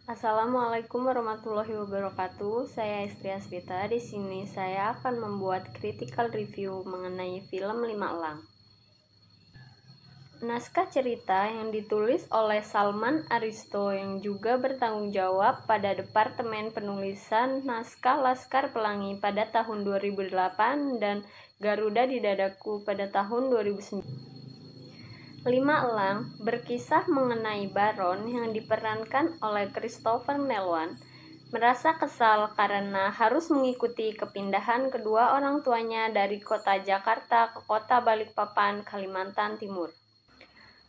Assalamualaikum warahmatullahi wabarakatuh. Saya Istri Asrita. Di sini saya akan membuat critical review mengenai film Lima Elang. Naskah cerita yang ditulis oleh Salman Aristo yang juga bertanggung jawab pada Departemen Penulisan Naskah Laskar Pelangi pada tahun 2008 dan Garuda di Dadaku pada tahun 2009. Lima Elang berkisah mengenai Baron yang diperankan oleh Christopher Nolan merasa kesal karena harus mengikuti kepindahan kedua orang tuanya dari kota Jakarta ke kota Balikpapan, Kalimantan Timur.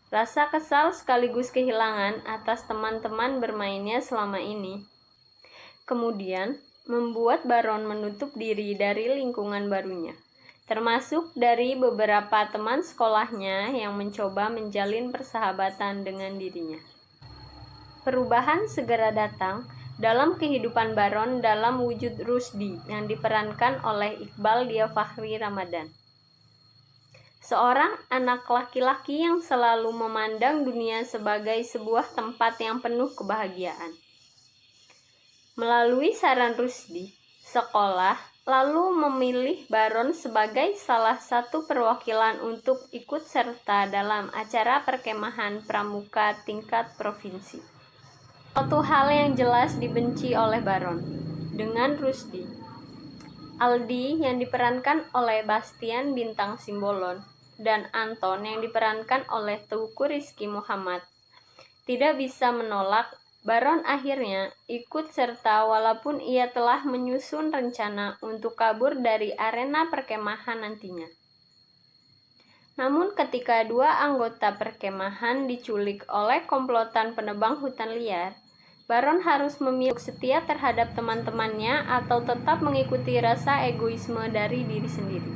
Rasa kesal sekaligus kehilangan atas teman-teman bermainnya selama ini. Kemudian, membuat Baron menutup diri dari lingkungan barunya, termasuk dari beberapa teman sekolahnya yang mencoba menjalin persahabatan dengan dirinya. Perubahan segera datang dalam kehidupan Baron dalam wujud Rusdi yang diperankan oleh Iqbal Diafakhri Ramadan. Seorang anak laki-laki yang selalu memandang dunia sebagai sebuah tempat yang penuh kebahagiaan. Melalui saran Rusdi, sekolah lalu memilih Baron sebagai salah satu perwakilan untuk ikut serta dalam acara perkemahan pramuka tingkat provinsi. Suatu hal yang jelas dibenci oleh Baron dengan Rusdi. Aldi yang diperankan oleh Bastian Bintang Simbolon dan Anton yang diperankan oleh Teuku Rizky Muhammad tidak bisa menolak Baron akhirnya ikut serta walaupun ia telah menyusun rencana untuk kabur dari arena perkemahan nantinya. Namun ketika dua anggota perkemahan diculik oleh komplotan penebang hutan liar, Baron harus memilih setia terhadap teman-temannya atau tetap mengikuti rasa egoisme dari diri sendiri.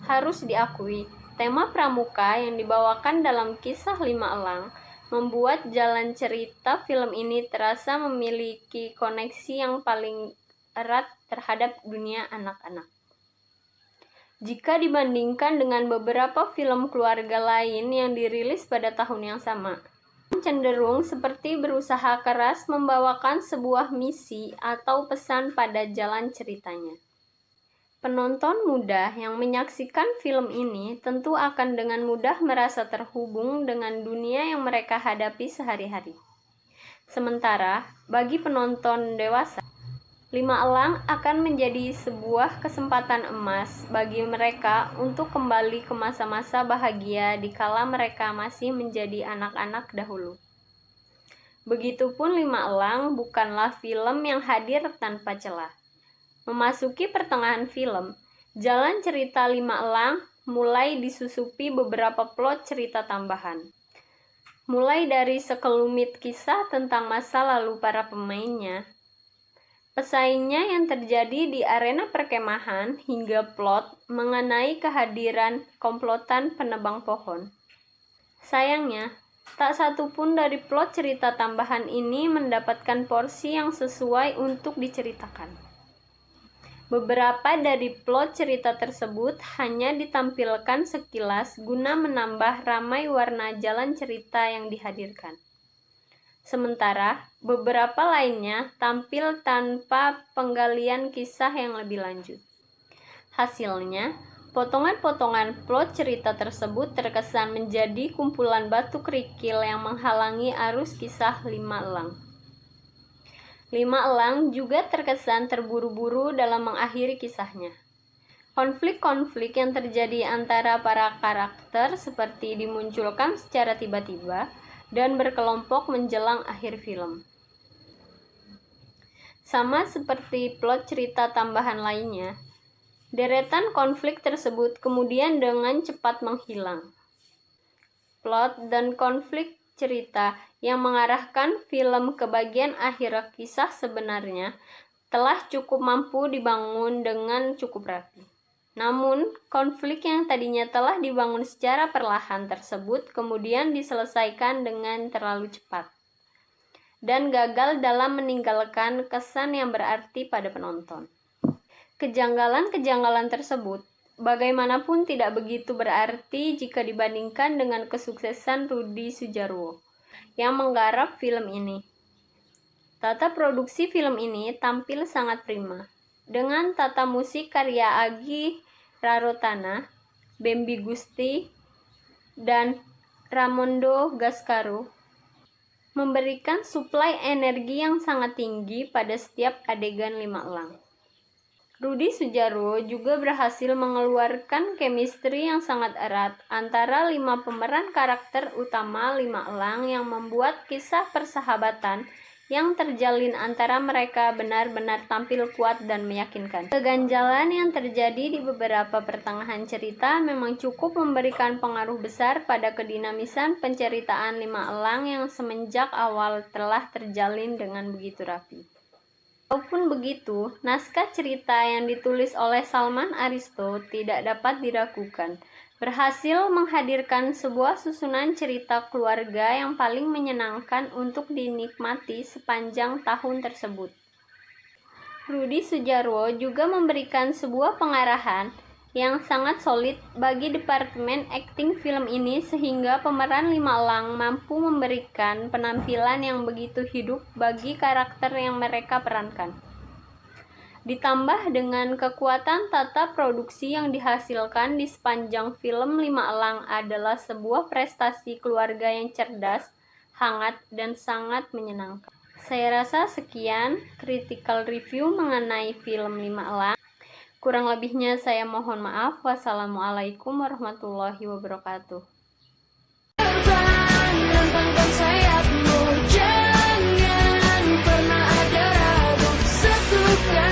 Harus diakui, tema pramuka yang dibawakan dalam kisah Lima Elang membuat jalan cerita film ini terasa memiliki koneksi yang paling erat terhadap dunia anak-anak. Jika dibandingkan dengan beberapa film keluarga lain yang dirilis pada tahun yang sama, cenderung seperti berusaha keras membawakan sebuah misi atau pesan pada jalan ceritanya. Penonton muda yang menyaksikan film ini tentu akan dengan mudah merasa terhubung dengan dunia yang mereka hadapi sehari-hari. Sementara, bagi penonton dewasa, Lima Elang akan menjadi sebuah kesempatan emas bagi mereka untuk kembali ke masa-masa bahagia di kala mereka masih menjadi anak-anak dahulu. Begitupun Lima Elang bukanlah film yang hadir tanpa celah. Memasuki pertengahan film, jalan cerita Lima Elang mulai disusupi beberapa plot cerita tambahan. Mulai dari sekelumit kisah tentang masa lalu para pemainnya, pesaingnya yang terjadi di arena perkemahan, hingga plot mengenai kehadiran komplotan penebang pohon. Sayangnya, tak satu pun dari plot cerita tambahan ini mendapatkan porsi yang sesuai untuk diceritakan. Beberapa dari plot cerita tersebut hanya ditampilkan sekilas guna menambah ramai warna jalan cerita yang dihadirkan. Sementara, beberapa lainnya tampil tanpa penggalian kisah yang lebih lanjut. Hasilnya, potongan-potongan plot cerita tersebut terkesan menjadi kumpulan batu kerikil yang menghalangi arus kisah Lima Elang. Lima Elang juga terkesan terburu-buru dalam mengakhiri kisahnya. Konflik-konflik yang terjadi antara para karakter seperti dimunculkan secara tiba-tiba dan berkelompok menjelang akhir film. Sama seperti plot cerita tambahan lainnya, deretan konflik tersebut kemudian dengan cepat menghilang. Plot dan konflik cerita yang mengarahkan film ke bagian akhir kisah sebenarnya telah cukup mampu dibangun dengan cukup rapi. Namun, konflik yang tadinya telah dibangun secara perlahan tersebut kemudian diselesaikan dengan terlalu cepat dan gagal dalam meninggalkan kesan yang berarti pada penonton. Kejanggalan-kejanggalan tersebut bagaimanapun tidak begitu berarti jika dibandingkan dengan kesuksesan Rudi Sudjarwo yang menggarap film ini. Tata produksi film ini tampil sangat prima, dengan tata musik karya Agi Rarotana, Bembi Gusti, dan Ramondo Gascaro, memberikan suplai energi yang sangat tinggi pada setiap adegan 5 elang. Rudi Sudjarwo juga berhasil mengeluarkan chemistry yang sangat erat antara 5 pemeran karakter utama 5 elang yang membuat kisah persahabatan yang terjalin antara mereka benar-benar tampil kuat dan meyakinkan. Keganjalan yang terjadi di beberapa pertengahan cerita memang cukup memberikan pengaruh besar pada kedinamisan penceritaan 5 elang yang semenjak awal telah terjalin dengan begitu rapi. Walaupun begitu, naskah cerita yang ditulis oleh Salman Aristo tidak dapat diragukan, berhasil menghadirkan sebuah susunan cerita keluarga yang paling menyenangkan untuk dinikmati sepanjang tahun tersebut. Rudi Sudjarwo juga memberikan sebuah pengarahan yang sangat solid bagi departemen akting film ini sehingga pemeran 5 elang mampu memberikan penampilan yang begitu hidup bagi karakter yang mereka perankan. Ditambah dengan kekuatan tata produksi yang dihasilkan di sepanjang film 5 elang adalah sebuah prestasi keluarga yang cerdas, hangat, dan sangat menyenangkan. Saya rasa sekian critical review mengenai film 5 elang. Kurang lebihnya saya mohon maaf. Wassalamualaikum warahmatullahi wabarakatuh. Lambangkan sayapmu, jangan pernah ada ragu, satukan